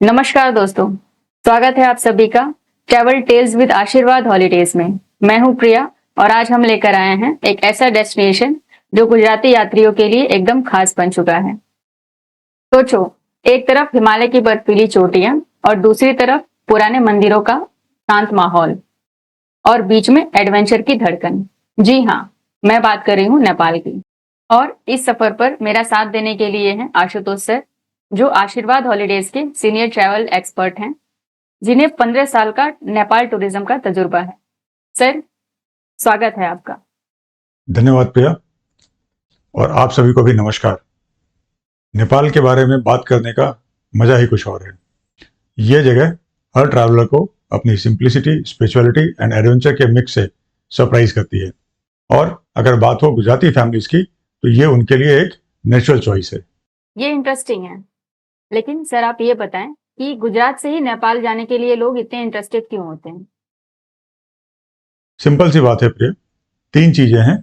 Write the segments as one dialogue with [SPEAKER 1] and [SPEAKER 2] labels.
[SPEAKER 1] नमस्कार दोस्तों, स्वागत है आप सभी का ट्रैवल टेल्स विद आशीर्वाद हॉलीडेज में। मैं हूं प्रिया और आज हम लेकर आए हैं एक ऐसा डेस्टिनेशन जो गुजराती यात्रियों के लिए एकदम खास बन चुका है। सोचो, एक तरफ हिमालय की बर्फीली चोटियां और दूसरी तरफ पुराने मंदिरों का शांत माहौल और बीच में एडवेंचर की धड़कन। जी हाँ, मैं बात कर रही हूँ नेपाल की। और इस सफर पर मेरा साथ देने के लिए हैं आशुतोष सर, जो आशीर्वाद हॉलीडेज के सीनियर ट्रैवल एक्सपर्ट हैं, जिन्हें 15 साल का नेपाल टूरिज्म का तजुर्बा है। सर, स्वागत है आपका।
[SPEAKER 2] धन्यवाद प्रिया, और आप सभी को भी नमस्कार। नेपाल के बारे में बात करने का मजा ही कुछ और है। ये जगह हर ट्रैवलर को अपनी सिंप्लिसिटी, स्पिरिचुअलिटी एंड एडवेंचर के मिक्स से सरप्राइज करती है। और अगर बात हो गुजराती फैमिलीज की, तो ये उनके लिए एक नेचुरल चॉइस है।
[SPEAKER 1] ये इंटरेस्टिंग है, लेकिन सर आप ये बताएं कि गुजरात से ही नेपाल जाने के लिए लोग इतने इंटरेस्टेड क्यों होते हैं?
[SPEAKER 2] सिंपल सी बात है प्रिया, 3 चीजें हैं।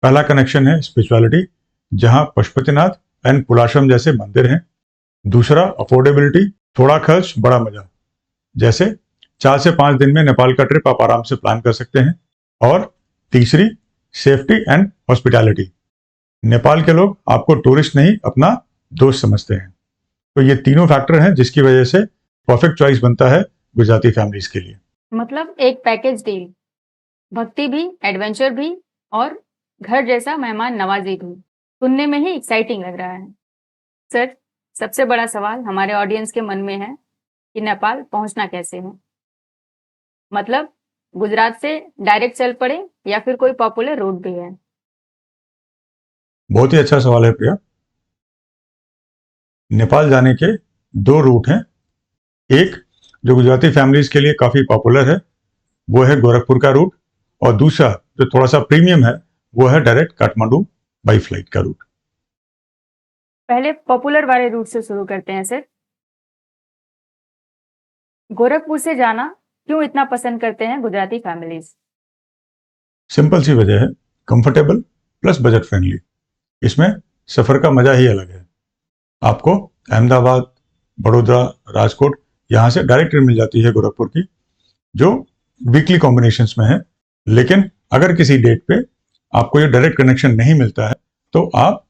[SPEAKER 2] पहला कनेक्शन है स्पिरिचुअलिटी, जहां पशुपतिनाथ एंड पुलाश्रम जैसे मंदिर हैं। दूसरा अफोर्डेबिलिटी, थोड़ा खर्च बड़ा मजा, जैसे 4 से 5 दिन में नेपाल का ट्रिप आप आराम से प्लान कर सकते हैं। और तीसरी सेफ्टी एंड हॉस्पिटैलिटी, नेपाल के लोग आपको टूरिस्ट नहीं अपना दोस्त समझते हैं। तो ये तीनों फैक्टर हैं जिसकी वजह से परफेक्ट चॉइस बनता है गुजराती फैमिलीज के लिए।
[SPEAKER 1] मतलब एक पैकेज डील, भक्ति भी, एडवेंचर भी और घर जैसा मेहमान नवाजी भी। सुनने में ही एक्साइटिंग लग रहा है। सर, सबसे बड़ा सवाल हमारे ऑडियंस के मन में है कि नेपाल पहुंचना कैसे है। मतलब गुजरात से डायरेक्ट चल पड़े या फिर कोई पॉपुलर रूट भी है?
[SPEAKER 2] बहुत ही अच्छा सवाल है प्रिया। नेपाल जाने के 2 रूट हैं। एक जो गुजराती फैमिलीज के लिए काफी पॉपुलर है, वो है गोरखपुर का रूट। और दूसरा जो थोड़ा सा प्रीमियम है, वो है डायरेक्ट काठमांडू बाई फ्लाइट का रूट।
[SPEAKER 1] पहले पॉपुलर वाले रूट से शुरू करते हैं सर। गोरखपुर से जाना क्यों इतना पसंद करते हैं गुजराती फैमिलीज?
[SPEAKER 2] सिंपल सी वजह है, कंफर्टेबल प्लस बजट फ्रेंडली। इसमें सफर का मजा ही अलग है। आपको अहमदाबाद, बड़ोदरा, राजकोट यहाँ से डायरेक्ट ट्रेन मिल जाती है गोरखपुर की, जो वीकली कॉम्बिनेशंस में है। लेकिन अगर किसी डेट पे आपको ये डायरेक्ट कनेक्शन नहीं मिलता है, तो आप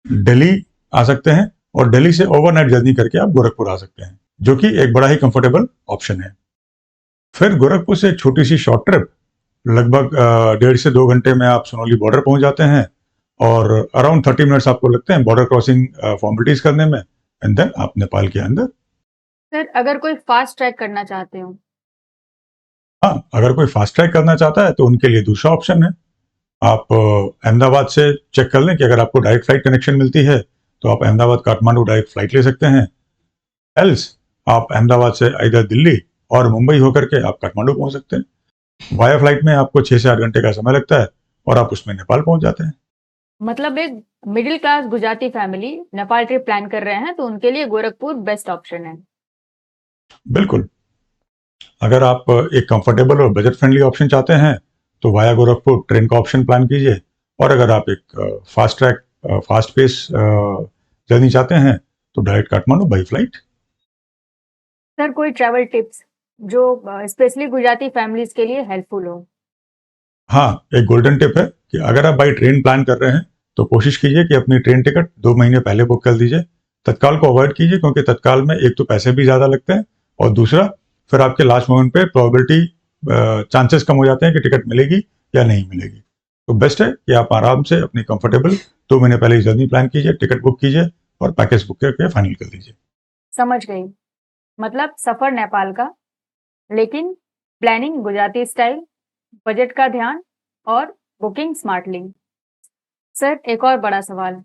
[SPEAKER 2] दिल्ली आ सकते हैं और दिल्ली से ओवरनाइट जर्नी करके आप गोरखपुर आ सकते हैं, जो कि एक बड़ा ही कंफर्टेबल ऑप्शन है। फिर गोरखपुर से एक छोटी सी शॉर्ट ट्रिप, लगभग 1.5 से 2 घंटे में आप सोनौली बॉर्डर पहुंच जाते हैं। और अराउंड 30 मिनट्स आपको लगते हैं बॉर्डर क्रॉसिंग फॉर्मेलिटीज करने में, एंड देन आप नेपाल के अंदर।
[SPEAKER 1] सर, अगर कोई फास्ट ट्रैक करना चाहते हो?
[SPEAKER 2] हाँ, अगर कोई फास्ट ट्रैक करना चाहता है तो उनके लिए दूसरा ऑप्शन है। आप अहमदाबाद से चेक कर लें कि अगर आपको डायरेक्ट फ्लाइट कनेक्शन मिलती है तो आप अहमदाबाद काठमांडू डायरेक्ट फ्लाइट ले सकते हैं। एल्स आप अहमदाबाद से इधर दिल्ली और मुंबई होकर के आप काठमांडू पहुंच सकते हैं। वाया फ्लाइट में आपको 6 से 8 घंटे का समय लगता है और आप उसमें नेपाल पहुंच जाते हैं।
[SPEAKER 1] मतलब एक middle class Gujarati family Nepal trip plan कर रहे हैं तो उनके लिए गोरखपुर बेस्ट ऑप्शन है।
[SPEAKER 2] बिल्कुल। अगर आप एक कंफर्टेबल और बजट फ्रेंडली ऑप्शन चाहते हैं तो वाया गोरखपुर ट्रेन का ऑप्शन प्लान कीजिए। और अगर आप एक fast track, fast pace journey चाहते हैं तो direct Kathmandu by flight.
[SPEAKER 1] Sir, कोई ट्रैवल टिप्स जो स्पेशली गुजराती फैमिलीज के लिए हेल्पफुल हो?
[SPEAKER 2] हाँ, एक गोल्डन टिप है कि अगर आप बाई ट्रेन प्लान कर रहे हैं तो कोशिश कीजिए कि अपनी ट्रेन टिकट 2 महीने पहले बुक कर दीजिए। तत्काल को अवॉइड कीजिए, क्योंकि तत्काल में एक तो पैसे भी ज़्यादा लगते हैं और दूसरा फिर आपके लास्ट मोमेंट पे प्रोबेबिलिटी, चांसेस कम हो जाते हैं कि टिकट मिलेगी या नहीं मिलेगी। तो बेस्ट है कि आप आराम से अपनी कंफर्टेबल 2 महीने पहले जर्नी प्लान कीजिए, टिकट बुक कीजिए और पैकेज बुक करके फाइनल कर दीजिए।
[SPEAKER 1] समझ गई। मतलब सफर नेपाल का, लेकिन प्लानिंग गुजराती स्टाइल, बजट का ध्यान और बुकिंग स्मार्टली। सर, एक और बड़ा सवाल,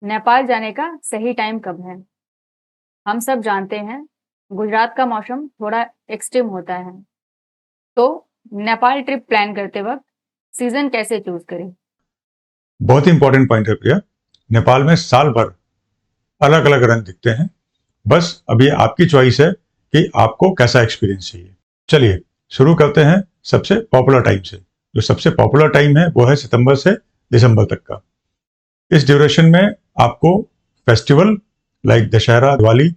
[SPEAKER 1] नेपाल जाने का सही टाइम कब है? हम सब जानते हैं गुजरात का मौसम थोड़ा एक्सट्रीम होता है, तो नेपाल ट्रिप प्लान करते वक्त सीजन कैसे चूज करें?
[SPEAKER 2] बहुत ही इंपॉर्टेंट पॉइंट है प्रिया। नेपाल में साल भर अलग अलग रंग दिखते हैं। बस अभी आपकी चॉइस है कि आपको कैसा एक्सपीरियंस चाहिए। चलिए शुरू करते हैं सबसे पॉपुलर टाइम से। जो सबसे पॉपुलर टाइम है वो है सितंबर से दिसंबर तक का। इस ड्यूरेशन में आपको फेस्टिवल लाइक दशहरा, दिवाली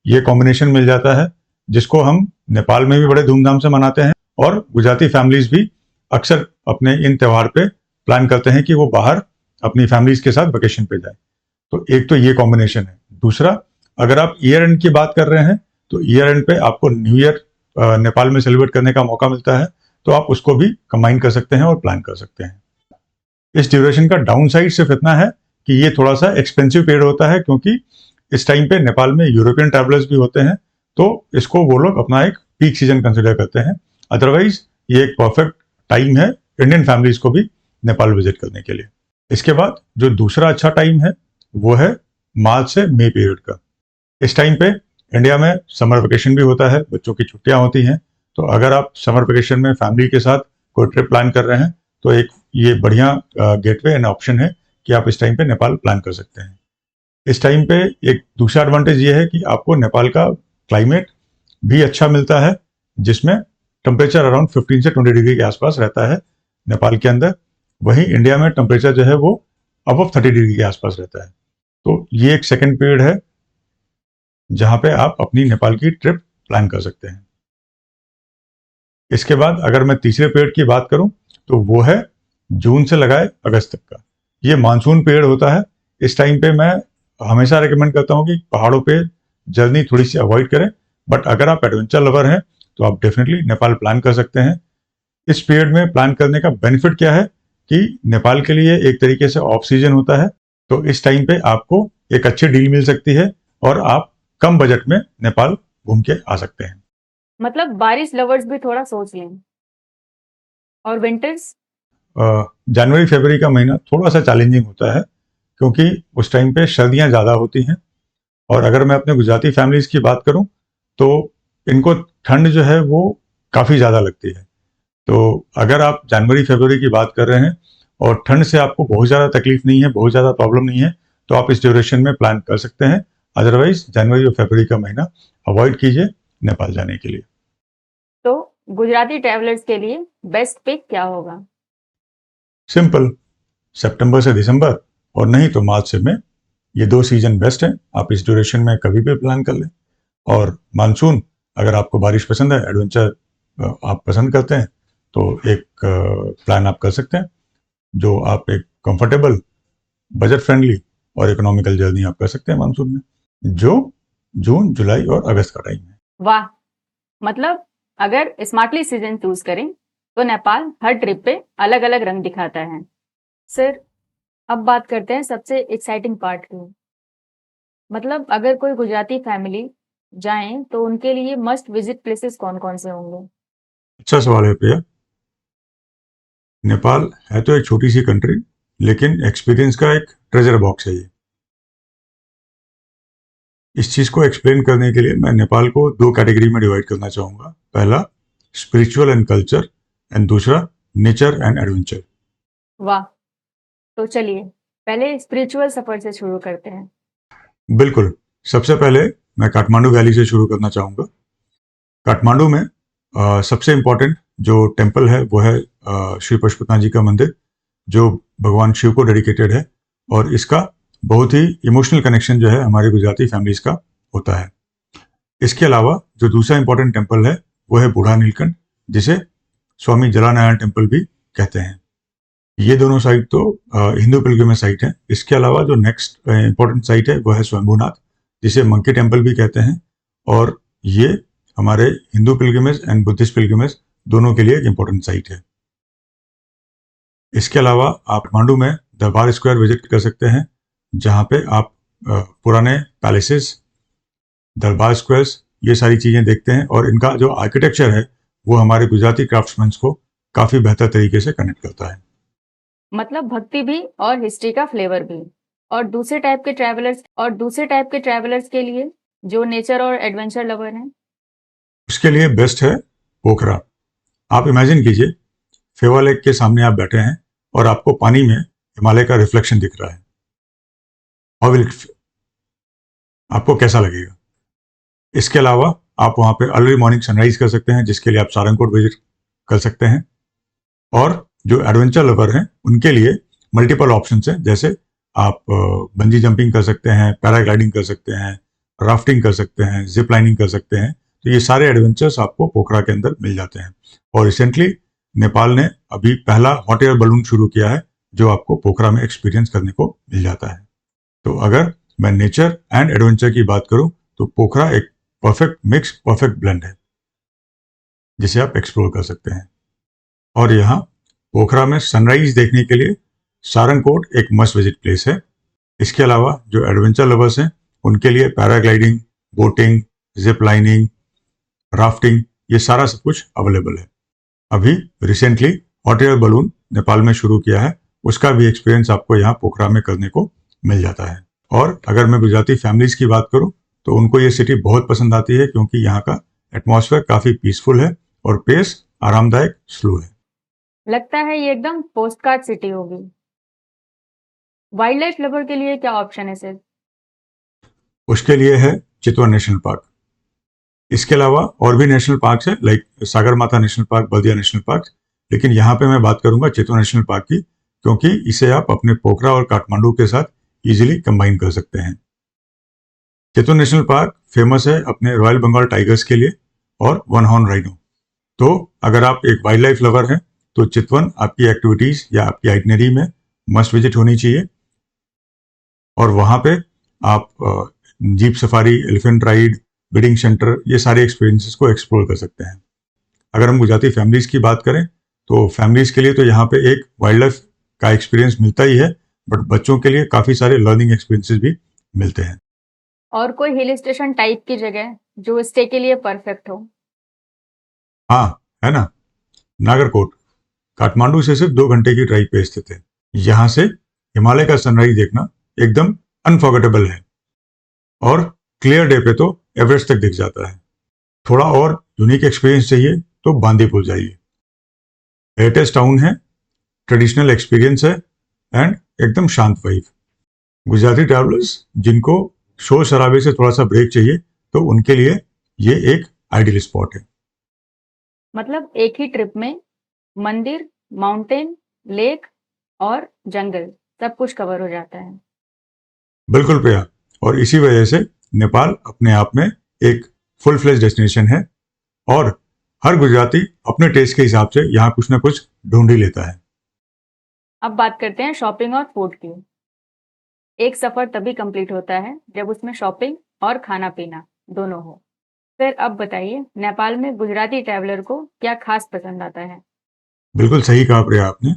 [SPEAKER 2] ये कॉम्बिनेशन मिल जाता है, जिसको हम नेपाल में भी बड़े धूमधाम से मनाते हैं और गुजराती फैमिलीज भी अक्सर अपने इन त्योहार पे प्लान करते हैं कि वो बाहर अपनी फैमिलीज के साथ वेकेशन पे जाए। तो एक तो ये कॉम्बिनेशन है। दूसरा, अगर आप ईयर एंड की बात कर रहे हैं तो ईयर एंड पे आपको न्यू ईयर नेपाल में सेलिब्रेट करने का मौका मिलता है, तो आप उसको भी कंबाइन कर सकते हैं और प्लान कर सकते हैं। इस ड्यूरेशन का डाउन साइड सिर्फ इतना है कि ये थोड़ा सा एक्सपेंसिव पीरियड होता है, क्योंकि इस टाइम पे नेपाल में यूरोपियन ट्रैवलर्स भी होते हैं, तो इसको वो लोग अपना एक पीक सीजन कंसिडर करते हैं। अदरवाइज ये एक परफेक्ट टाइम है इंडियन फैमिलीज को भी नेपाल विजिट करने के लिए। इसके बाद जो दूसरा अच्छा टाइम है वो है मार्च से मई पीरियड का। इस टाइम पे इंडिया में समर वेकेशन भी होता है, बच्चों की छुट्टियां होती हैं, तो अगर आप समर वेकेशन में फैमिली के साथ कोई ट्रिप प्लान कर रहे हैं तो एक ये बढ़िया गेटवे एंड ऑप्शन है कि आप इस टाइम पे नेपाल प्लान कर सकते हैं। इस टाइम पे एक दूसरा एडवांटेज ये है कि आपको नेपाल का क्लाइमेट भी अच्छा मिलता है, जिसमें टेम्परेचर अराउंड 15 से 20 डिग्री के आसपास रहता है नेपाल के अंदर। वहीं इंडिया में टेम्परेचर जो है वो अबव 30 डिग्री के आसपास रहता है। तो ये एक सेकेंड पीरियड है जहां पे आप अपनी नेपाल की ट्रिप प्लान कर सकते हैं। इसके बाद अगर मैं तीसरे पीरियड की बात करूं तो वो है जून से लगाए अगस्त तक का। ये मानसून पीरियड होता है। इस टाइम पे मैं हमेशा रिकमेंड करता हूं कि पहाड़ों पे जर्नी थोड़ी सी अवॉइड करें, बट अगर आप एडवेंचर लवर हैं तो आप डेफिनेटली नेपाल प्लान कर सकते हैं। इस पीरियड में प्लान करने का बेनिफिट क्या है कि नेपाल के लिए एक तरीके से ऑफ सीजन होता है, तो इस टाइम पे आपको एक अच्छी डील मिल सकती है और आप कम बजट में नेपाल घूम के आ सकते हैं।
[SPEAKER 1] मतलब बारिश लवर्स भी थोड़ा सोच लें। और विंटर्स?
[SPEAKER 2] जनवरी फरवरी का महीना थोड़ा सा चैलेंजिंग होता है, क्योंकि उस टाइम पे सर्दियां ज़्यादा होती हैं। और अगर मैं अपने गुजराती फैमिलीज की बात करूं तो इनको ठंड जो है वो काफ़ी ज़्यादा लगती है। तो अगर आप जनवरी फरवरी की बात कर रहे हैं और ठंड से आपको बहुत ज़्यादा तकलीफ नहीं है, बहुत ज़्यादा प्रॉब्लम नहीं है, तो आप इस ड्यूरेशन में प्लान कर सकते हैं। अदरवाइज जनवरी और फरवरी का महीना अवॉइड कीजिए नेपाल जाने के लिए।
[SPEAKER 1] तो गुजराती ट्रैवलर्स के लिए बेस्ट पिक क्या होगा?
[SPEAKER 2] सिंपल, सितंबर से दिसंबर और नहीं तो मार्च से मई, ये 2 सीजन बेस्ट हैं। आप इस ड्यूरेशन में कभी भी प्लान कर लें। और मानसून, अगर आपको बारिश पसंद है, एडवेंचर आप पसंद करते हैं, तो एक प्लान आप कर सकते हैं जो आप एक कंफर्टेबल, बजट फ्रेंडली और इकोनॉमिकल जर्नी आप कर सकते हैं मानसून में, जो जून, जुलाई और अगस्त का टाइम है।
[SPEAKER 1] वाह, मतलब अगर स्मार्टली सीजन चूज करें तो नेपाल हर ट्रिप पे अलग अलग रंग दिखाता है। सर, अब बात करते हैं सबसे एक्साइटिंग पार्ट की। मतलब अगर कोई गुजराती फैमिली जाएं तो उनके लिए मस्ट विजिट प्लेसेस कौन कौन से होंगे?
[SPEAKER 2] अच्छा सवाल है प्रिया। नेपाल है तो एक छोटी सी कंट्री, लेकिन एक्सपीरियंस का एक ट्रेजर बॉक्स है ये। इस चीज को एक्सप्लेन करने के लिए मैं नेपाल को 2 कैटेगरी में डिवाइड करना चाहूंगा। पहला स्पिरिचुअल एंड कल्चर, एंड दूसरा नेचर एंड एडवेंचर।
[SPEAKER 1] वाह, तो चलिए पहले स्पिरिचुअल सफर से शुरू करते हैं।
[SPEAKER 2] बिल्कुल, सबसे पहले मैं काठमांडू वैली से शुरू करना चाहूंगा। काठमांडू में सबसे इम्पोर्टेंट जो टेम्पल है वो है श्री पशुपतिनाथ जी का मंदिर, जो भगवान शिव को डेडिकेटेड है, और इसका बहुत ही इमोशनल कनेक्शन जो है हमारे गुजराती फैमिलीज का होता है। इसके अलावा जो दूसरा इंपॉर्टेंट टेम्पल है वो है बूढ़ा नीलकंठ, जिसे स्वामी जलानारायण टेम्पल भी कहते हैं। ये दोनों साइट तो हिंदू पिलग्रिमेज साइट है। इसके अलावा जो नेक्स्ट इंपॉर्टेंट साइट है वो है स्वयंभूनाथ, जिसे मंकी टेम्पल भी कहते हैं, और ये हमारे Hindu pilgrimage and Buddhist pilgrimage दोनों के लिए एक इंपॉर्टेंट साइट है। इसके अलावा आप काठमांडू में दरबार स्क्वायर विजिट कर सकते हैं, जहाँ पे आप पुराने पैलेसेस, दरबार स्क्वायर्स, ये सारी चीज़ें देखते हैं, और इनका जो आर्किटेक्चर है वो हमारे गुजराती क्राफ्ट्समैन को काफ़ी बेहतर तरीके से कनेक्ट करता है।
[SPEAKER 1] मतलब भक्ति भी और हिस्ट्री का फ्लेवर भी। और दूसरे टाइप के ट्रैवलर्स के लिए जो नेचर और एडवेंचर लवर हैं,
[SPEAKER 2] उसके लिए बेस्ट है पोखरा। आप इमेजिन कीजिए, फेवा लेक के सामने आप बैठे हैं और आपको पानी में हिमालय का रिफ्लेक्शन दिख रहा है। हाउ विल आपको कैसा लगेगा? इसके अलावा आप वहाँ पे अर्ली मॉर्निंग सनराइज कर सकते हैं, जिसके लिए आप सारंगकोट विजिट कर सकते हैं। और जो एडवेंचर लवर हैं उनके लिए मल्टीपल ऑप्शंस हैं, जैसे आप बंजी जंपिंग कर सकते हैं, पैराग्लाइडिंग कर सकते हैं, राफ्टिंग कर सकते हैं, जिप लाइनिंग कर सकते हैं। तो ये सारे एडवेंचर्स आपको पोखरा के अंदर मिल जाते हैं। और रिसेंटली नेपाल ने अभी पहला हॉट एयर बलून शुरू किया है जो आपको पोखरा में एक्सपीरियंस करने को मिल जाता है। तो अगर मैं नेचर एंड एडवेंचर की बात करूं तो पोखरा एक परफेक्ट मिक्स, परफेक्ट ब्लेंड है जिसे आप एक्सप्लोर कर सकते हैं। और यहाँ पोखरा में सनराइज देखने के लिए सारंगकोट एक मस्ट विजिट प्लेस है। इसके अलावा जो एडवेंचर लवर्स हैं उनके लिए paragliding, boating, zip lining, rafting, ये सारा सब कुछ अवेलेबल है। अभी recently hot air balloon Nepal में शुरू किया है, उसका भी एक्सपीरियंस आपको यहाँ पोखरा में करने को मिल जाता है। और अगर मैं गुजराती फैमिलीज की बात करूं तो उनको ये सिटी बहुत पसंद आती है क्योंकि यहाँ का एटमॉस्फेयर काफी पीसफुल है और पेस आरामदायक, स्लो है।
[SPEAKER 1] लगता है ये एकदम पोस्टकार्ड सिटी होगी। वाइल्ड लाइफ लवर के लिए क्या ऑप्शन है सर?
[SPEAKER 2] उसके लिए है चितवन नेशनल पार्क। इसके अलावा और भी नेशनल पार्क है लाइक सागरमाथा नेशनल पार्क, बल्दिया नेशनल पार्क, लेकिन यहाँ पे मैं बात करूंगा चितवन नेशनल पार्क की क्योंकि इसे आप अपने पोखरा और काठमांडू के साथ इजीली कंबाइन कर सकते हैं। चितवन नेशनल पार्क फेमस है अपने रॉयल बंगाल टाइगर्स के लिए और वन हॉर्न राइनो। तो अगर आप एक वाइल्ड लाइफ लवर हैं तो चितवन आपकी एक्टिविटीज या आपकी आइटनरी में मस्ट विजिट होनी चाहिए। और वहां पे आप jeep safari, elephant ride, breeding centre, ये सारे एक्सपीरियंसेस को एक्सप्लोर कर सकते हैं। अगर हम गुजराती फैमिलीज की बात करें तो फैमिलीज के लिए तो यहाँ पे एक वाइल्ड लाइफ का एक्सपीरियंस मिलता ही है, बट बच्चों के लिए काफी सारे लर्निंग एक्सपीरियंसेस भी मिलते हैं।
[SPEAKER 1] और कोई हिल स्टेशन टाइप की जगह जो स्टे के लिए परफेक्ट हो?
[SPEAKER 2] हाँ, है ना, नागरकोट काठमांडू से सिर्फ 2 घंटे की ड्राइव पे स्थित है। यहाँ से हिमालय का सनराइज देखना एकदम अनफॉरगेटेबल है और क्लियर डे पे तो एवरेस्ट तक दिख जाता है। थोड़ा और यूनिक एक्सपीरियंस चाहिए तो बांदीपुर जाइए। हेरिटेज टाउन है, ट्रेडिशनल एक्सपीरियंस है एंड एकदम शांत वाइब। गुजराती ट्रैवलर्स जिनको शोर शराबे से थोड़ा सा ब्रेक चाहिए तो उनके लिए ये एक आइडियल स्पॉट है।
[SPEAKER 1] मतलब एक ही ट्रिप में मंदिर, माउंटेन, लेक और जंगल सब कुछ कवर हो जाता है।
[SPEAKER 2] बिल्कुल प्रिया, और इसी वजह से नेपाल अपने आप में एक फुल फ्लेज डेस्टिनेशन है और हर गुजराती अपने टेस्ट के हिसाब से यहाँ कुछ ना कुछ ढूंढ ही लेता है।
[SPEAKER 1] अब बात करते हैं शॉपिंग और फूड की। एक सफर तभी कंप्लीट होता है जब उसमें शॉपिंग और खाना पीना दोनों हो। फिर अब बताइए नेपाल में गुजराती ट्रैवलर को क्या खास पसंद आता है?
[SPEAKER 2] बिल्कुल सही कहा प्रिया आपने।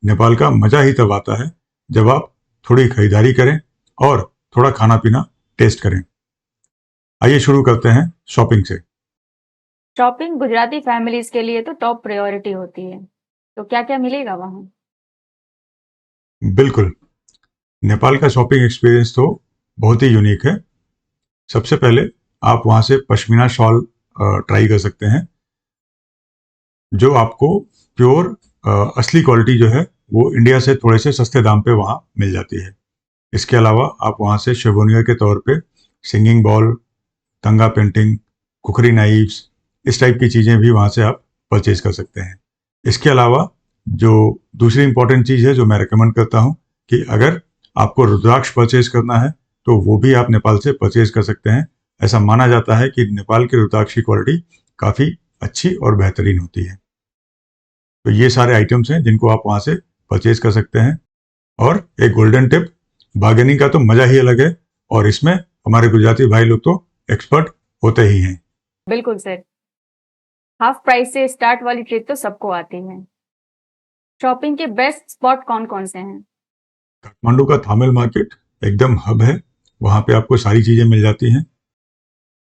[SPEAKER 2] नेपाल का मजा ही तब आता है जब आप थोड़ी खरीदारी करें और थोड़ा खाना पीना टेस्ट करें। आइए शुरू करते हैं शॉपिंग से।
[SPEAKER 1] शॉपिंग गुजराती फैमिलीज के लिए तो टॉप प्रायोरिटी होती है, तो क्या क्या मिलेगा वहाँ?
[SPEAKER 2] बिल्कुल, नेपाल का शॉपिंग एक्सपीरियंस तो बहुत ही यूनिक है। सबसे पहले आप वहाँ से पश्मीना शॉल ट्राई कर सकते हैं जो आपको प्योर असली क्वालिटी जो है वो इंडिया से थोड़े से सस्ते दाम पे वहाँ मिल जाती है। इसके अलावा आप वहाँ से शेवोनियर के तौर पे सिंगिंग बॉल, तंगा पेंटिंग, कुकरी नाइफ्स, इस टाइप की चीज़ें भी वहाँ से आप परचेज कर सकते हैं। इसके अलावा जो दूसरी इंपॉर्टेंट चीज़ है जो मैं रिकमेंड करता हूँ कि अगर आपको रुद्राक्ष परचेज करना है तो वो भी आप नेपाल से परचेज कर सकते हैं। ऐसा माना जाता है कि नेपाल के रुद्राक्ष की क्वालिटी काफ़ी अच्छी और बेहतरीन होती है। तो ये सारे आइटम्स हैं जिनको आप वहाँ से परचेज कर सकते हैं। और एक गोल्डन टिप, बार्गेनिंग का तो मजा ही अलग है और इसमें हमारे गुजराती भाई लोग तो एक्सपर्ट होते ही हैं।
[SPEAKER 1] बिल्कुल सर, हाफ प्राइस से स्टार्ट वाली ट्रिप तो सबको आती है। शॉपिंग के बेस्ट स्पॉट कौन कौन से हैं?
[SPEAKER 2] काठमांडू का थामेल मार्केट एकदम हब है, वहाँ पे आपको सारी चीज़ें मिल जाती हैं।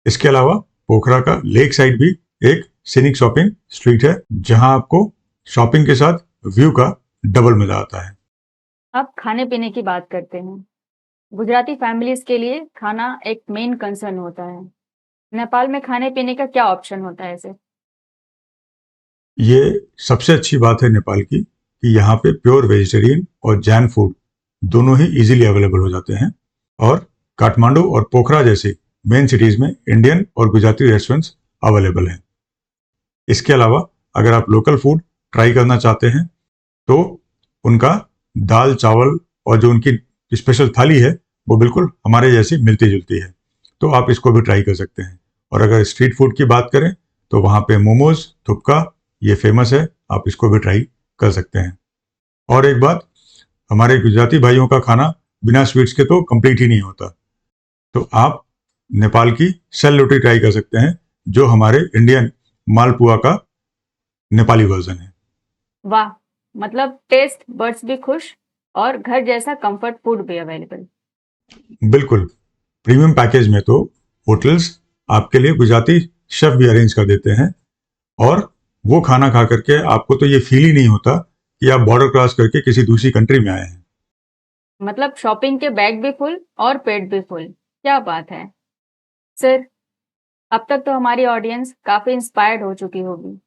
[SPEAKER 2] इसके अलावा पोखरा का लेक साइड भी एक सीनिक शॉपिंग स्ट्रीट है जहाँ आपको शॉपिंग के साथ व्यू का डबल मजा आता है।
[SPEAKER 1] अब खाने पीने की बात करते हैं। गुजराती फैमिलीज के लिए खाना एक मेन कंसर्न होता है। नेपाल में खाने पीने का क्या ऑप्शन होता है सर?
[SPEAKER 2] ये सबसे अच्छी बात है नेपाल की कि यहाँ पे प्योर वेजिटेरियन और जैन फूड दोनों ही इजीली अवेलेबल हो जाते हैं। और काठमांडू और पोखरा जैसी मेन सिटीज में इंडियन और गुजराती रेस्टोरेंट्स अवेलेबल हैं। इसके अलावा अगर आप लोकल फूड ट्राई करना चाहते हैं तो उनका दाल चावल और जो उनकी स्पेशल थाली है वो बिल्कुल हमारे जैसी मिलती जुलती है। तो आप इसको भी ट्राई कर सकते हैं। और अगर स्ट्रीट फूड की बात करें तो वहाँ पे मोमोज, थुपका ये फेमस है, आप इसको भी ट्राई कर सकते हैं। और एक बात, हमारे गुजराती भाइयों का खाना बिना स्वीट्स के तो कंप्लीट ही नहीं होता। तो आप नेपाल की सेल रोटी ट्राई कर सकते हैं, जो हमारे इंडियन मालपुआ का नेपाली वर्जन है।
[SPEAKER 1] वाह, मतलब टेस्ट बर्ड्स भी खुश और घर जैसा कंफर्ट फूड भी अवेलेबल।
[SPEAKER 2] बिल्कुल, प्रीमियम पैकेज में तो होटल्स आपके लिए गुजराती शेफ भी अरेंज कर देते हैं, और वो खाना खा करके आपको तो ये फील ही नहीं होता कि आप बॉर्डर क्रॉस करके किसी दूसरी कंट्री में आए हैं।
[SPEAKER 1] मतलब शॉपिंग के बैग भी फुल और पेट भी फुल, क्या बात है सर। अब तक तो हमारी ऑडियंस काफी इंस्पायर्ड हो चुकी होगी,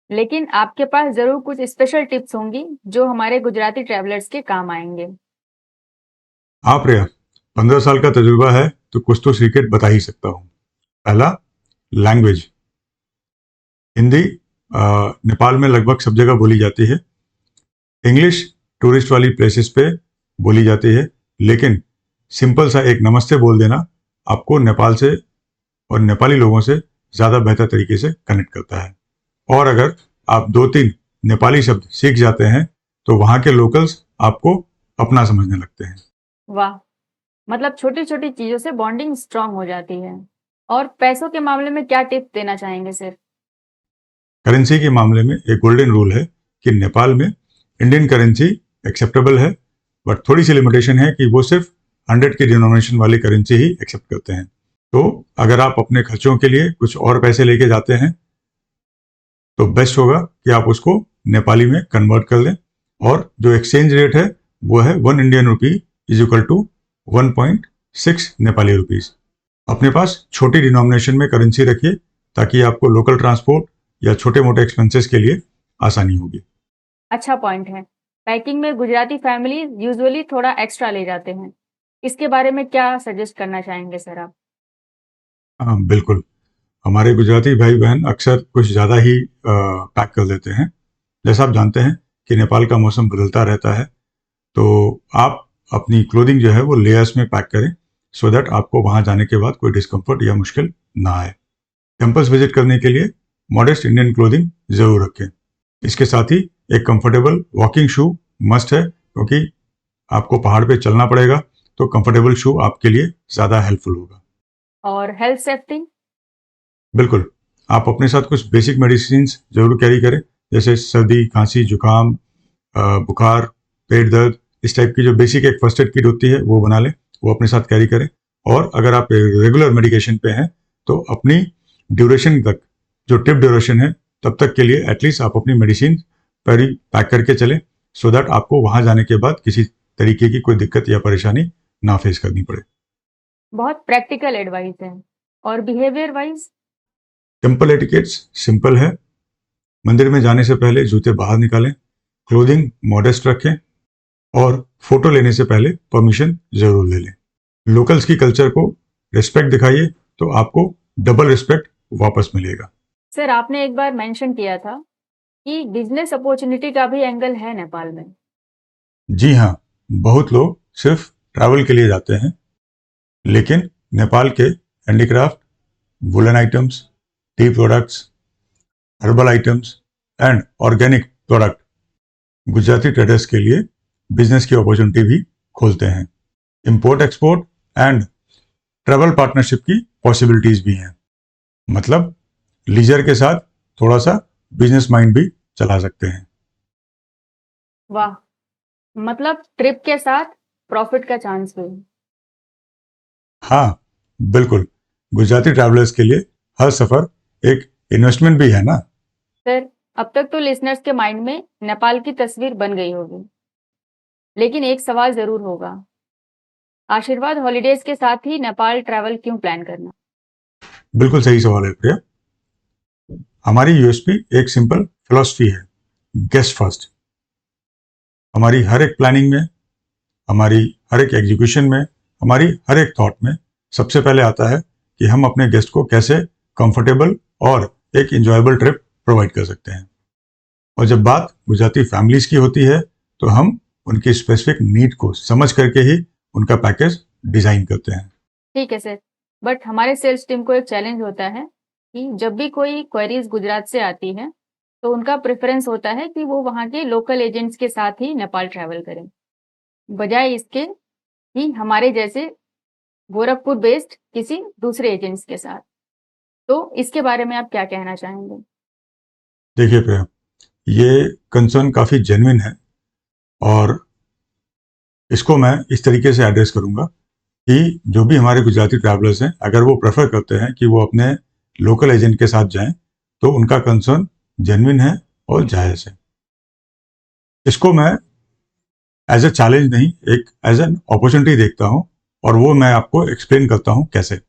[SPEAKER 1] लेकिन आपके पास जरूर कुछ स्पेशल टिप्स होंगी जो हमारे गुजराती ट्रैवलर्स के काम आएंगे।
[SPEAKER 2] हाँ प्रिया, 15 साल का तजुर्बा है तो कुछ तो सीक्रेट बता ही सकता हूँ। पहला, लैंग्वेज। हिंदी नेपाल में लगभग सब जगह बोली जाती है। इंग्लिश टूरिस्ट वाली प्लेसेस पे बोली जाती है, लेकिन सिंपल सा एक नमस्ते बोल देना आपको नेपाल से और नेपाली लोगों से ज़्यादा बेहतर तरीके से कनेक्ट करता है। और अगर आप 2-3 नेपाली शब्द सीख जाते हैं तो वहाँ के लोकल्स आपको अपना समझने लगते हैं।
[SPEAKER 1] वाह, मतलब छोटी छोटी चीजों से बॉन्डिंग स्ट्रांग हो जाती है। और पैसों के मामले में क्या टिप देना चाहेंगे सर?
[SPEAKER 2] करेंसी के मामले में एक गोल्डन रूल है कि नेपाल में इंडियन करेंसी एक्सेप्टेबल है, बट थोड़ी सी लिमिटेशन है कि वो सिर्फ 100 की डिनोमिनेशन वाली करेंसी ही एक्सेप्ट करते हैं। तो अगर आप अपने खर्चों के लिए कुछ और पैसे लेके जाते हैं तो बेस्ट होगा कि आप उसको नेपाली में कन्वर्ट कर लें, और जो एक्सचेंज रेट है वो है 1 Indian rupee is equal to 1.6 Nepali rupees. अपने पास छोटी डिनोमिनेशन में करेंसी रखिए ताकि आपको लोकल ट्रांसपोर्ट या छोटे मोटे एक्सपेंसेस के लिए आसानी होगी।
[SPEAKER 1] अच्छा पॉइंट है। पैकिंग में गुजराती फैमिली यूजुअली थोड़ा एक्स्ट्रा ले जाते हैं, इसके बारे में क्या सजेस्ट करना चाहेंगे सर आप?
[SPEAKER 2] हाँ बिल्कुल, हमारे गुजराती भाई बहन अक्सर कुछ ज़्यादा ही पैक कर देते हैं। जैसा आप जानते हैं कि नेपाल का मौसम बदलता रहता है, तो आप अपनी क्लोथिंग जो है वो लेयर्स में पैक करें, सो दैट आपको वहाँ जाने के बाद कोई डिस्कम्फर्ट या मुश्किल ना आए। टेम्पल्स विजिट करने के लिए मॉडेस्ट इंडियन क्लोथिंग जरूर रखें। इसके साथ ही एक कंफर्टेबल वॉकिंग शू मस्ट है, क्योंकि आपको पहाड़ पे चलना पड़ेगा, तो कंफर्टेबल शू आपके लिए ज़्यादा हेल्पफुल होगा।
[SPEAKER 1] और हेल्थ सेफ्टी?
[SPEAKER 2] बिल्कुल, आप अपने साथ कुछ बेसिक मेडिसिन जरूर कैरी करें, जैसे सर्दी, खांसी, जुकाम, बुखार, पेट दर्द, इस टाइप की जो बेसिक एक फर्स्ट एड किट होती है वो बना लें, वो अपने साथ कैरी करें। और अगर आप रेगुलर मेडिकेशन पे हैं तो अपनी ड्यूरेशन तक, जो टिप ड्यूरेशन है तब तक के लिए एटलीस्ट आप अपनी मेडिसिन पैक करके चलें, सो दैट आपको वहां जाने के बाद किसी तरीके की कोई दिक्कत या परेशानी ना फेस करनी पड़े।
[SPEAKER 1] बहुत प्रैक्टिकल एडवाइस है। और behaviour wise?
[SPEAKER 2] Temple etiquettes simple है। मंदिर में जाने से पहले जूते बाहर निकालें, क्लोथिंग मॉडेस्ट रखें, और फोटो लेने से पहले परमिशन जरूर ले लें। लोकल्स की कल्चर को रिस्पेक्ट दिखाइए तो आपको डबल रिस्पेक्ट वापस मिलेगा।
[SPEAKER 1] सर, आपने एक बार मेंशन किया था कि बिजनेस अपॉर्चुनिटी का भी एंगल है नेपाल में।
[SPEAKER 2] जी हाँ, बहुत लोग सिर्फ ट्रैवल के लिए जाते हैं, लेकिन नेपाल के handicraft, woollen items, T products, herbal items and organic product Gujarati traders के लिए बिजनेस की अपॉर्चुनिटी भी खोलते हैं। Import export and travel partnership की पॉसिबिलिटीज भी हैं। मतलब लीजर के साथ थोड़ा सा बिजनेस माइंड भी चला सकते हैं।
[SPEAKER 1] वाह, मतलब ट्रिप के साथ प्रॉफिट का चांस भी।
[SPEAKER 2] हाँ बिल्कुल, गुजराती ट्रैवलर्स के लिए हर सफर एक इन्वेस्टमेंट भी है ना।
[SPEAKER 1] सर, अब तक तो लिसनर्स के माइंड में नेपाल की तस्वीर बन गई होगी, लेकिन एक सवाल जरूर होगा, आशीर्वाद हॉलीडेज के साथ ही नेपाल ट्रैवल क्यों प्लान करना?
[SPEAKER 2] बिल्कुल सही सवाल है प्रिया। हमारी यूएसपी एक सिंपल फिलॉसफी है, गेस्ट फर्स्ट। हमारी हर एक प्लानिंग में, हमारी हर एक एग्जीक्यूशन में, हमारी हर एक थॉट में सबसे पहले आता है कि हम अपने गेस्ट को कैसे कंफर्टेबल और एक इंजॉयबल ट्रिप प्रोवाइड कर सकते हैं। और जब बात गुजराती फैमिलीज की होती है तो हम उनकी स्पेसिफिक नीड को समझ करके ही उनका पैकेज डिजाइन करते हैं।
[SPEAKER 1] ठीक है सर, बट हमारे सेल्स टीम को एक चैलेंज होता है कि जब भी कोई क्वेरीज गुजरात से आती है तो उनका प्रेफरेंस होता है कि वो वहाँ के लोकल एजेंट्स के साथ ही नेपाल ट्रैवल करें, बजाय इसके कि हमारे जैसे गोरखपुर बेस्ड किसी दूसरे एजेंट्स के साथ। तो इसके बारे में आप क्या कहना चाहेंगे?
[SPEAKER 2] देखिए प्रिया, ये कंसर्न काफ़ी जेन्युइन है और इसको मैं इस तरीके से एड्रेस करूंगा कि जो भी हमारे गुजराती ट्रैवलर्स हैं, अगर वो प्रेफर करते हैं कि वो अपने लोकल एजेंट के साथ जाएं, तो उनका कंसर्न जेन्युइन है और जायज़ है। इसको मैं एज ए चैलेंज नहीं, एक एज एन अपॉर्चुनिटी देखता हूं और वो मैं आपको एक्सप्लेन करता हूं कैसे।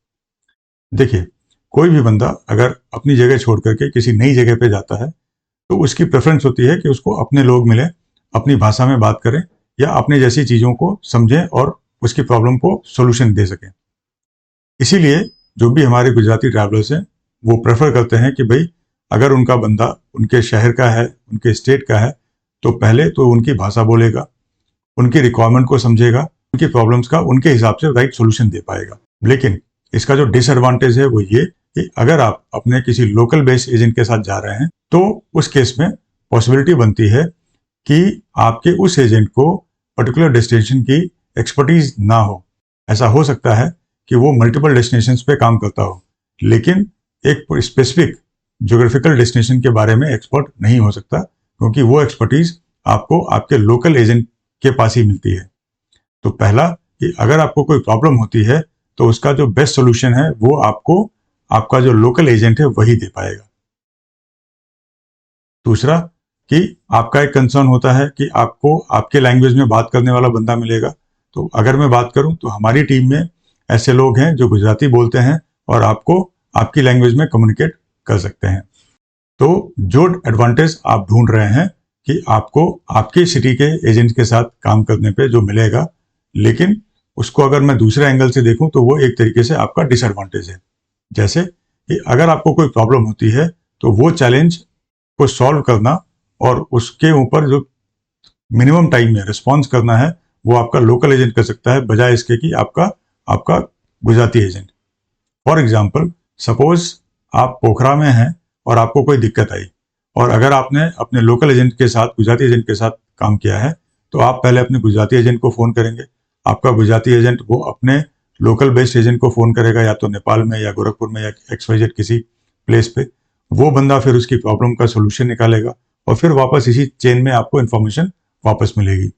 [SPEAKER 2] देखिए, कोई भी बंदा अगर अपनी जगह छोड़ करके किसी नई जगह पे जाता है तो उसकी प्रेफरेंस होती है कि उसको अपने लोग मिले, अपनी भाषा में बात करें या अपने जैसी चीज़ों को समझें और उसकी प्रॉब्लम को सोल्यूशन दे सकें। इसीलिए जो भी हमारे गुजराती ट्रैवलर्स हैं वो प्रेफर करते हैं कि भाई अगर उनका बंदा उनके शहर का है, उनके स्टेट का है, तो पहले तो उनकी भाषा बोलेगा, उनकी रिक्वायरमेंट को समझेगा, उनकी प्रॉब्लम्स का उनके हिसाब से राइट सोल्यूशन दे पाएगा। लेकिन इसका जो डिसएडवांटेज है वो ये कि अगर आप अपने किसी लोकल बेस्ड एजेंट के साथ जा रहे हैं तो उस केस में पॉसिबिलिटी बनती है कि आपके उस एजेंट को पर्टिकुलर डेस्टिनेशन की एक्सपर्टीज ना हो। ऐसा हो सकता है कि वो मल्टीपल डेस्टिनेशंस पे काम करता हो, लेकिन एक स्पेसिफिक ज्योग्राफिकल डेस्टिनेशन के बारे में एक्सपर्ट नहीं हो सकता, क्योंकि वो एक्सपर्टीज आपको आपके लोकल एजेंट के पास ही मिलती है। तो पहला कि अगर आपको कोई प्रॉब्लम होती है तो उसका जो बेस्ट सोल्यूशन है वो आपको आपका जो लोकल एजेंट है वही दे पाएगा। दूसरा कि आपका एक कंसर्न होता है कि आपको आपके लैंग्वेज में बात करने वाला बंदा मिलेगा। तो अगर मैं बात करूं तो हमारी टीम में ऐसे लोग हैं जो गुजराती बोलते हैं और आपको आपकी लैंग्वेज में कम्युनिकेट कर सकते हैं। तो जो एडवांटेज आप ढूंढ रहे हैं कि आपको आपके सिटी के एजेंट के साथ काम करने पे जो मिलेगा, लेकिन उसको अगर मैं दूसरे एंगल से देखूं तो वो एक तरीके से आपका डिसएडवांटेज है। जैसे कि अगर आपको कोई प्रॉब्लम होती है तो वो चैलेंज को सॉल्व करना और उसके ऊपर जो मिनिमम टाइम में रिस्पॉन्स करना है वो आपका लोकल एजेंट कर सकता है, बजाय इसके कि आपका आपका Gujarati agent. For example, suppose आप पोखरा में हैं और आपको कोई दिक्कत आई और अगर आपने अपने लोकल एजेंट के साथ, गुजराती एजेंट के साथ काम किया है, तो आप पहले अपने गुजराती एजेंट को फ़ोन करेंगे। आपका गुजराती एजेंट वो अपने लोकल बेस्ड एजेंट को फ़ोन करेगा, या तो नेपाल में या गोरखपुर में या XYZ किसी प्लेस पे। वो बंदा फिर उसकी प्रॉब्लम का सोल्यूशन निकालेगा और फिर वापस इसी चेन में आपको इन्फॉर्मेशन वापस मिलेगी।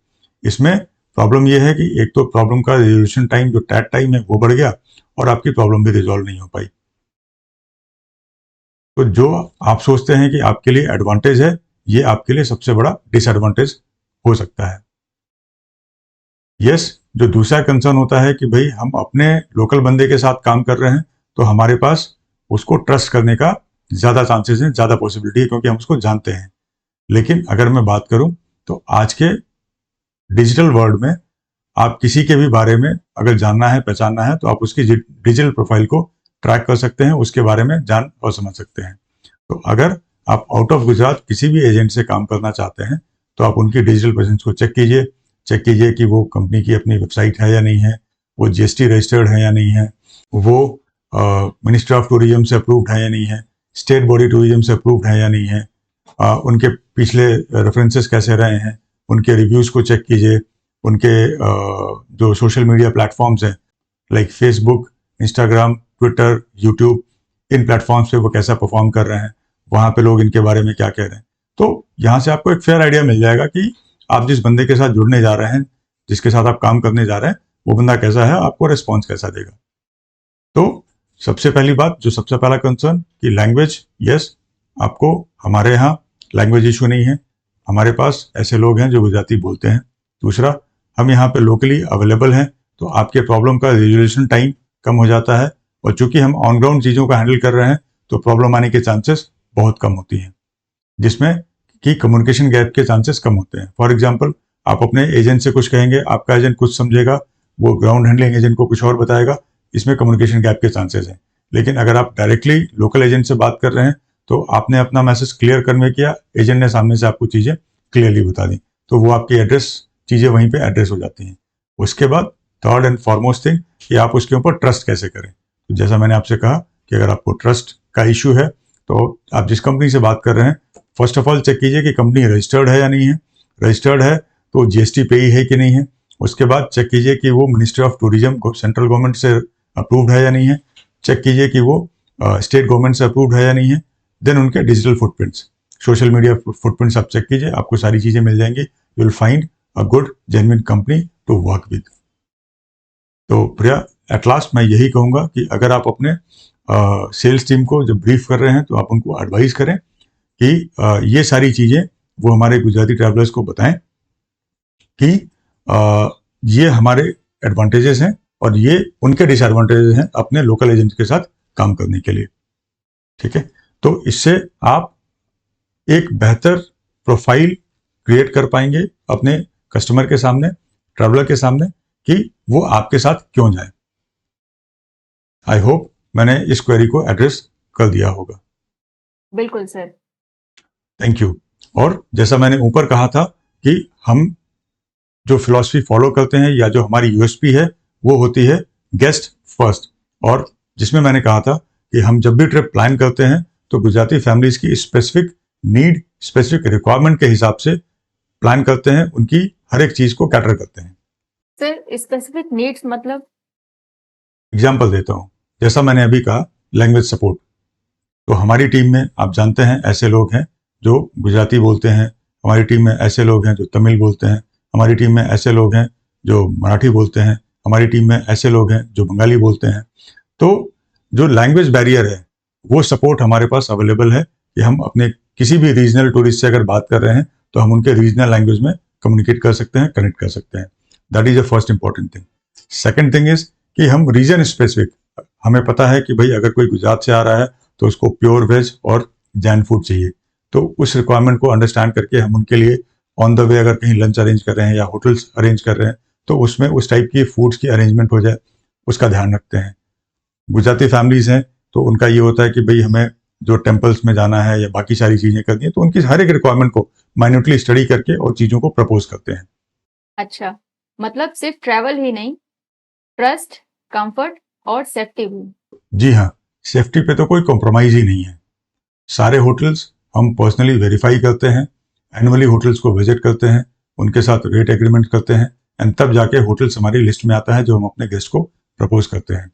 [SPEAKER 2] इसमें प्रॉब्लम यह है कि एक तो प्रॉब्लम का रिजोल्यूशन टाइम, जो टैट टाइम है, वो बढ़ गया और आपकी प्रॉब्लम भी रिजॉल्व नहीं हो पाई। तो जो आप सोचते हैं कि आपके लिए एडवांटेज है, ये आपके लिए सबसे बड़ा डिसएडवांटेज हो सकता है। यस, जो दूसरा कंसर्न होता है कि भाई हम अपने लोकल बंदे के साथ काम कर रहे हैं तो हमारे पास उसको ट्रस्ट करने का ज़्यादा चांसेस हैं, ज़्यादा पॉसिबिलिटी है, क्योंकि हम उसको जानते हैं। लेकिन अगर मैं बात करूं तो आज के डिजिटल वर्ल्ड में आप किसी के भी बारे में अगर जानना है, पहचानना है, तो आप उसकी डिजिटल प्रोफाइल को ट्रैक कर सकते हैं, उसके बारे में जान और समझ सकते हैं। तो अगर आप आउट ऑफ गुजरात किसी भी एजेंट से काम करना चाहते हैं तो आप उनकी डिजिटल प्रेजेंस को चेक कीजिए कि वो कंपनी की अपनी वेबसाइट है या नहीं है, वो GST रजिस्टर्ड है या नहीं है, वो मिनिस्ट्री ऑफ टूरिज्म से अप्रूव्ड है या नहीं है, स्टेट बॉडी टूरिज्म से अप्रूव्ड है या नहीं है, उनके पिछले रेफरेंसेस कैसे रहे हैं, उनके रिव्यूज़ को चेक कीजिए, उनके जो सोशल मीडिया प्लेटफॉर्म्स हैं like Facebook, Instagram, Twitter, YouTube, इन प्लेटफॉर्म्स पे वो कैसा परफॉर्म कर रहे हैं, वहाँ पे लोग इनके बारे में क्या कह रहे हैं। तो यहाँ से आपको एक फेयर आइडिया मिल जाएगा कि आप जिस बंदे के साथ जुड़ने जा रहे हैं, जिसके साथ आप काम करने जा रहे हैं, वो बंदा कैसा है, आपको रिस्पॉन्स कैसा देगा। तो सबसे पहली बात, जो सबसे पहला कंसर्न कि लैंग्वेज, यस, आपको हमारे यहाँ लैंग्वेज इशू नहीं है, हमारे पास ऐसे लोग हैं जो गुजराती बोलते हैं। दूसरा, हम यहाँ पे लोकली अवेलेबल हैं, तो आपके प्रॉब्लम का रिजोल्यूशन टाइम कम हो जाता है, और चूंकि हम ऑन ग्राउंड चीज़ों का हैंडल कर रहे हैं तो प्रॉब्लम आने के चांसेस बहुत कम होती हैं, जिसमें कि कम्युनिकेशन गैप के चांसेस कम होते हैं। फॉर एग्जांपल, आप अपने एजेंट से कुछ कहेंगे, आपका एजेंट कुछ समझेगा, वो ग्राउंड हैंडलिंग एजेंट को कुछ और बताएगा, इसमें कम्युनिकेशन गैप के चांसेस हैं। लेकिन अगर आप डायरेक्टली लोकल एजेंट से बात कर रहे हैं तो आपने अपना मैसेज क्लियर कन्वे किया, एजेंट ने सामने से आपको चीज़ें क्लियरली बता दी, तो वो आपकी एड्रेस चीज़ें वहीं पे एड्रेस हो जाती हैं। उसके बाद थर्ड एंड फॉरमोस्ट थिंग कि आप उसके ऊपर ट्रस्ट कैसे करें। तो जैसा मैंने आपसे कहा कि अगर आपको ट्रस्ट का इश्यू है तो आप जिस कंपनी से बात कर रहे हैं, फर्स्ट ऑफ ऑल चेक कीजिए कि कंपनी रजिस्टर्ड है या नहीं है। रजिस्टर्ड है तो जीएसटी पेई है कि नहीं है। उसके बाद चेक कीजिए कि वो मिनिस्ट्री ऑफ टूरिज्म को सेंट्रल गवर्नमेंट से अप्रूव्ड है या नहीं है। चेक कीजिए कि वो स्टेट गवर्नमेंट से अप्रूव्ड है या नहीं है। देन उनके digital footprints, social media footprints आप चेक कीजिए, आपको सारी चीजें मिल जाएंगी। You will find a good genuine company to work with. तो प्रिया, एट लास्ट मैं यही कहूंगा कि अगर आप अपने सेल्स टीम को जब ब्रीफ कर रहे हैं तो आप उनको एडवाइस करें कि ये सारी चीजें वो हमारे गुजराती ट्रैवलर्स को बताएं कि ये हमारे एडवांटेजेस हैं और ये उनके डिसएडवांटेजेस हैं अपने लोकल एजेंट के साथ काम करने के लिए। ठीक है, तो इससे आप एक बेहतर प्रोफाइल क्रिएट कर पाएंगे अपने कस्टमर के सामने, ट्रैवलर के सामने, कि वो आपके साथ क्यों जाए। आई होप मैंने इस क्वेरी को एड्रेस कर दिया होगा।
[SPEAKER 1] बिल्कुल सर।
[SPEAKER 2] Thank you. और जैसा मैंने ऊपर कहा था कि हम जो फिलॉसफी फॉलो करते हैं या जो हमारी यूएसपी है वो होती है गेस्ट फर्स्ट, और जिसमें मैंने कहा था कि हम जब भी ट्रिप प्लान करते हैं तो गुजराती फैमिलीज की स्पेसिफिक नीड, स्पेसिफिक रिक्वायरमेंट के हिसाब से प्लान करते हैं, उनकी हर एक चीज को कैटर करते हैं।
[SPEAKER 1] सर स्पेसिफिक नीड्स मतलब?
[SPEAKER 2] एग्जाम्पल देता हूं, जैसा मैंने अभी कहा लैंग्वेज सपोर्ट, तो हमारी टीम में आप जानते हैं ऐसे लोग हैं जो गुजराती बोलते हैं, हमारी टीम में ऐसे लोग हैं जो तमिल बोलते हैं, हमारी टीम में ऐसे लोग हैं जो मराठी बोलते हैं, हमारी टीम में ऐसे लोग हैं जो बंगाली बोलते हैं। तो जो लैंग्वेज बैरियर है वो सपोर्ट हमारे पास अवेलेबल है कि हम अपने किसी भी रीजनल टूरिस्ट से अगर बात कर रहे हैं तो हम उनके रीजनल लैंग्वेज में कम्युनिकेट कर सकते हैं, कनेक्ट कर सकते हैं। That is the first important thing. Second thing is कि हम रीजन स्पेसिफिक, हमें पता है कि भाई अगर कोई गुजरात से आ रहा है तो उसको प्योर वेज और जैन फूड चाहिए, तो उस रिक्वायरमेंट को अंडरस्टैंड करके हम उनके लिए ऑन द वे अगर कहीं लंच अरेंज कर रहे हैं या होटल्स अरेंज कर रहे हैं तो उसमें उस टाइप की फूड्स की अरेंजमेंट हो जाए, उसका ध्यान रखते हैं। गुजराती फैमिलीज हैं तो उनका ये होता है कि भाई हमें जो टेम्पल्स में जाना है या बाकी सारी चीजें करनी है, तो उनकी हर एक रिक्वायरमेंट को माइन्यूटली स्टडी करके और चीजों को प्रपोज करते हैं।
[SPEAKER 1] अच्छा, मतलब सिर्फ ट्रैवल ही नहीं, ट्रस्ट, कंफर्ट और सेफ्टी भी।
[SPEAKER 2] जी हाँ, सेफ्टी पे तो कोई कॉम्प्रोमाइज ही नहीं है। सारे होटल्स हम पर्सनली वेरीफाई करते हैं, एनुअली होटल्स को विजिट करते हैं, उनके साथ रेट एग्रीमेंट करते हैं, एंड तब जाके होटल्स हमारी लिस्ट में आता है जो हम अपने गेस्ट को प्रपोज करते हैं।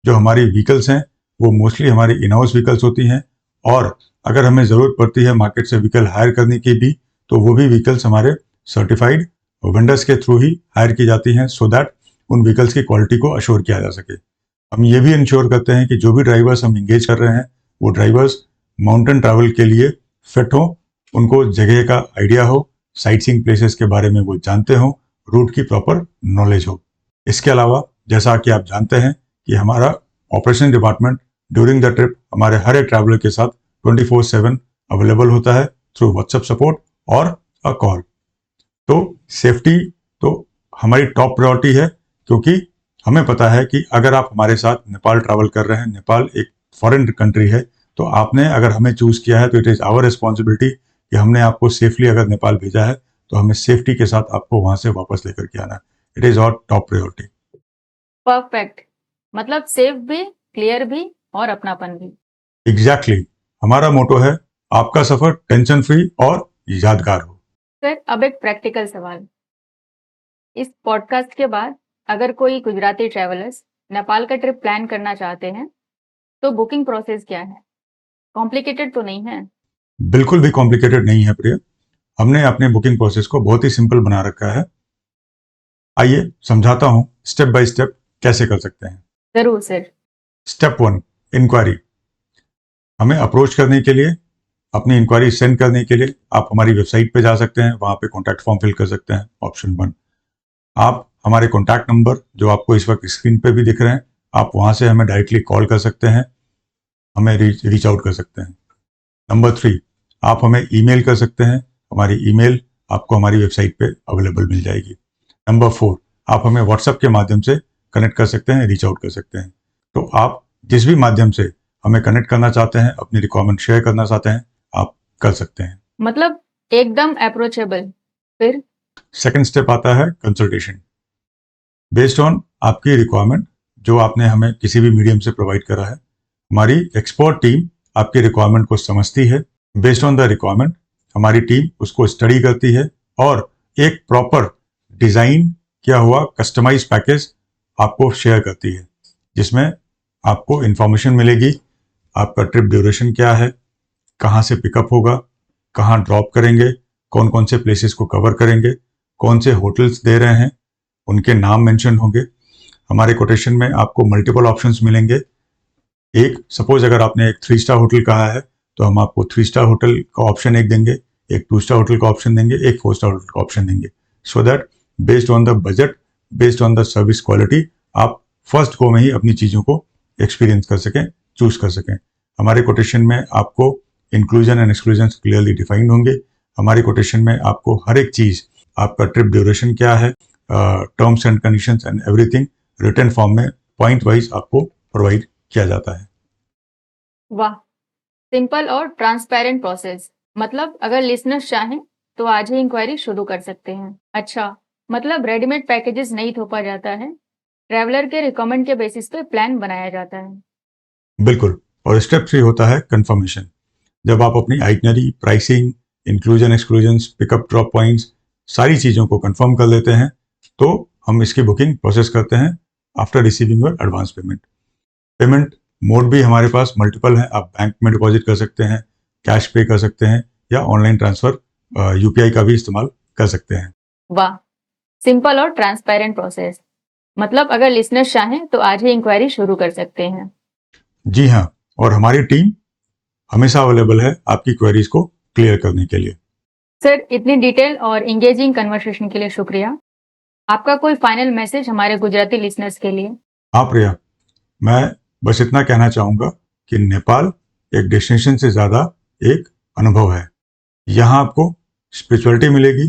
[SPEAKER 2] जो हमारी व्हीकल्स हैं वो मोस्टली हमारी इन हाउस व्हीकल्स होती हैं, और अगर हमें ज़रूरत पड़ती है मार्केट से व्हीकल हायर करने की भी, तो वो भी व्हीकल्स हमारे सर्टिफाइड वेंडर्स के थ्रू ही हायर की जाती हैं, सो दैट उन व्हीकल्स की क्वालिटी को अश्योर किया जा सके। हम ये भी इंश्योर करते हैं कि जो भी ड्राइवर्स हम इंगेज कर रहे हैं वो ड्राइवर्स माउंटेन ट्रैवल के लिए फिट हो, उनको जगह का आइडिया हो, साइट सीइंग प्लेसेस के बारे में वो जानते हो, रूट की प्रॉपर नॉलेज हो। इसके अलावा जैसा कि आप जानते हैं कि हमारा operation department during the trip हमारे हर एक ट्रैवलर के साथ 24/7 अवेलेबल होता है थ्रू व्हाट्सएप सपोर्ट और अ कॉल। तो सेफ्टी तो हमारी टॉप प्रायोरिटी है, क्योंकि हमें पता है कि अगर आप हमारे साथ नेपाल ट्रैवल कर रहे हैं, नेपाल एक फॉरेन कंट्री है, तो आपने अगर हमें चूज किया है तो इट इज आवर रिस्पॉन्सिबिलिटी कि हमने आपको सेफली अगर नेपाल भेजा है तो हमें सेफ्टी के साथ आपको वहां से वापस लेकर के आना है। It is our top priority.
[SPEAKER 1] Perfect, मतलब सेफ भी, क्लियर भी और अपनापन भी।
[SPEAKER 2] एग्जैक्टली, हमारा मोटो है आपका सफर टेंशन फ्री और यादगार हो।
[SPEAKER 1] सर अब एक प्रैक्टिकल सवाल, इस पॉडकास्ट के बाद अगर कोई गुजराती ट्रैवलर्स नेपाल का ट्रिप प्लान करना चाहते हैं तो बुकिंग प्रोसेस क्या है? कॉम्प्लिकेटेड तो नहीं है?
[SPEAKER 2] बिल्कुल भी कॉम्प्लिकेटेड नहीं है प्रिया, हमने अपने बुकिंग प्रोसेस को बहुत ही सिंपल बना रखा है। आइए समझाता हूं स्टेप बाय स्टेप कैसे कर सकते हैं।
[SPEAKER 1] जरूर सर।
[SPEAKER 2] Step 1, inquiry. हमें अप्रोच करने के लिए, अपनी इंक्वायरी सेंड करने के लिए आप हमारी वेबसाइट पे जा सकते हैं, वहां पे कॉन्टैक्ट फॉर्म फिल कर सकते हैं, ऑप्शन 1। आप हमारे कॉन्टैक्ट नंबर जो आपको इस वक्त स्क्रीन पे भी दिख रहे हैं, आप वहां से हमें डायरेक्टली कॉल कर सकते हैं, हमें रीच आउट कर सकते हैं। नंबर 3, आप हमें ईमेल कर सकते हैं, हमारी ईमेल आपको हमारी वेबसाइट पे अवेलेबल मिल जाएगी। नंबर 4, आप हमें व्हाट्सएप के माध्यम से कनेक्ट कर सकते हैं, रीच आउट कर सकते हैं। तो आप जिस भी माध्यम से हमें कनेक्ट करना चाहते हैं, अपनी रिक्वायरमेंट शेयर करना चाहते हैं, आप कर सकते हैं।
[SPEAKER 1] मतलब एकदम अप्रोचेबल। फिर
[SPEAKER 2] सेकंड स्टेप आता है कंसल्टेशन। बेस्ड ऑन आपकी रिक्वायरमेंट जो आपने हमें किसी भी मीडियम से प्रोवाइड करा है। हमारी एक्सपर्ट टीम आपकी रिक्वायरमेंट को समझती है। बेस्ड ऑन द रिक्वायरमेंट हमारी टीम उसको स्टडी करती है और एक प्रॉपर डिजाइन किया हुआ कस्टमाइज पैकेज आपको शेयर करती है, जिसमें आपको इंफॉर्मेशन मिलेगी, आपका ट्रिप ड्यूरेशन क्या है, कहाँ से पिकअप होगा, कहाँ ड्रॉप करेंगे, कौन कौन से प्लेसेस को कवर करेंगे, कौन से होटल्स दे रहे हैं, उनके नाम मेंशन होंगे। हमारे कोटेशन में आपको मल्टीपल ऑप्शंस मिलेंगे। एक सपोज अगर आपने एक 3 स्टार होटल कहा है तो हम आपको 3 स्टार होटल का ऑप्शन एक देंगे, एक 2 स्टार होटल का ऑप्शन देंगे, एक 4 स्टार होटल का ऑप्शन देंगे, so that based on the budget, based on the service quality आप फर्स्ट गो में ही अपनी चीज़ों को एक्सपीरियंस कर सकें, चूज कर सकें। हमारे कोटेशन में आपको inclusion and exclusion clearly defined होंगे। हमारे कोटेशन में आपको हर एक चीज़, आपका ट्रिप ड्यूरेशन क्या है, terms and conditions and everything written form में पॉइंट वाइज आपको प्रोवाइड किया जाता है।
[SPEAKER 1] वाह, सिंपल और ट्रांसपेरेंट प्रोसेस। मतलब अगर लिसनर्स चाहें तो आज ही इंक्वायरी शुरू कर सकते हैं। अच्छा, मतलब रेडीमेड पैकेजेस नहीं थोपा जाता है, ट्रैवलर के रिकमेंड के बेसिस पे प्लान बनाया जाता है।
[SPEAKER 2] बिल्कुल। और स्टेप 3 होता है कंफर्मेशन। जब आप अपनी itinerary, pricing, inclusion exclusion, pickup drop points सारी चीज़ों को कंफर्म कर लेते हैं तो हम इसकी बुकिंग प्रोसेस करते हैं after receiving your advance payment. Payment mode भी हमारे पास मल्टीपल है। आप बैंक में डिपॉजिट कर सकते हैं, कैश पे कर सकते हैं या ऑनलाइन ट्रांसफर यूपीआई का भी इस्तेमाल कर सकते हैं।
[SPEAKER 1] वाह, सिंपल और ट्रांसपेरेंट प्रोसेस। मतलब अगर लिसनर्स चाहें तो आज ही इंक्वायरी शुरू कर सकते हैं।
[SPEAKER 2] जी हाँ, और हमारी टीम हमेशा अवेलेबल है आपकी क्वेरीज को क्लियर करने के लिए।
[SPEAKER 1] सर, इतनी डिटेल और इंगेजिंग कन्वर्सेशन के लिए शुक्रिया। आपका कोई फाइनल मैसेज हमारे गुजराती लिसनर्स के लिए?
[SPEAKER 2] हाँ प्रिया, मैं बस इतना कहना चाहूँगा कि नेपाल एक डेस्टिनेशन से ज़्यादा एक अनुभव है। यहाँ आपको स्पिरिचुअलिटी मिलेगी,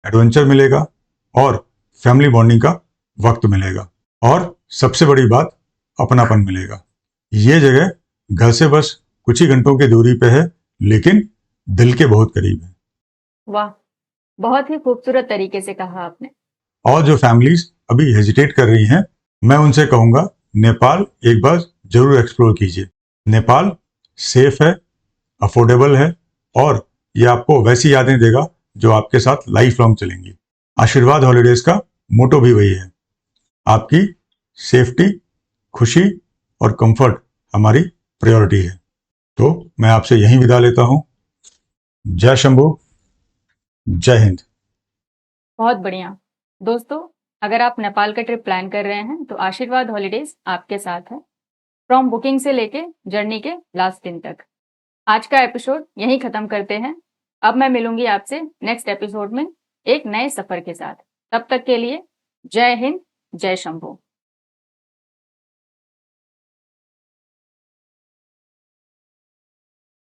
[SPEAKER 2] एडवेंचर मिलेगा और फैमिली बॉन्डिंग का वक्त मिलेगा, और सबसे बड़ी बात अपनापन मिलेगा। ये जगह घर से बस कुछ ही घंटों की दूरी पे है, लेकिन दिल के बहुत करीब है।
[SPEAKER 1] वाह, बहुत ही खूबसूरत तरीके से कहा आपने।
[SPEAKER 2] और जो फैमिलीज अभी हेजिटेट कर रही हैं, मैं उनसे कहूँगा नेपाल एक बार जरूर एक्सप्लोर कीजिए। नेपाल सेफ है, अफोर्डेबल है और ये आपको वैसी यादें देगा जो आपके साथ लाइफ लॉन्ग चलेंगी। आशीर्वाद हॉलीडेज का मोटो भी वही है, आपकी सेफ्टी, खुशी और कंफर्ट हमारी प्रायोरिटी है। तो मैं आपसे यहीं विदा लेता हूँ। जय शंभू, जय हिंद।
[SPEAKER 1] बहुत बढ़िया। दोस्तों, अगर आप नेपाल का ट्रिप प्लान कर रहे हैं तो आशीर्वाद हॉलीडेज आपके साथ है, फ्रॉम बुकिंग से लेके जर्नी के लास्ट दिन तक। आज का एपिसोड यहीं खत्म करते हैं। अब मैं मिलूंगी आपसे नेक्स्ट एपिसोड में एक नए सफर के साथ। तब तक के लिए जय हिंद, जय शंभू।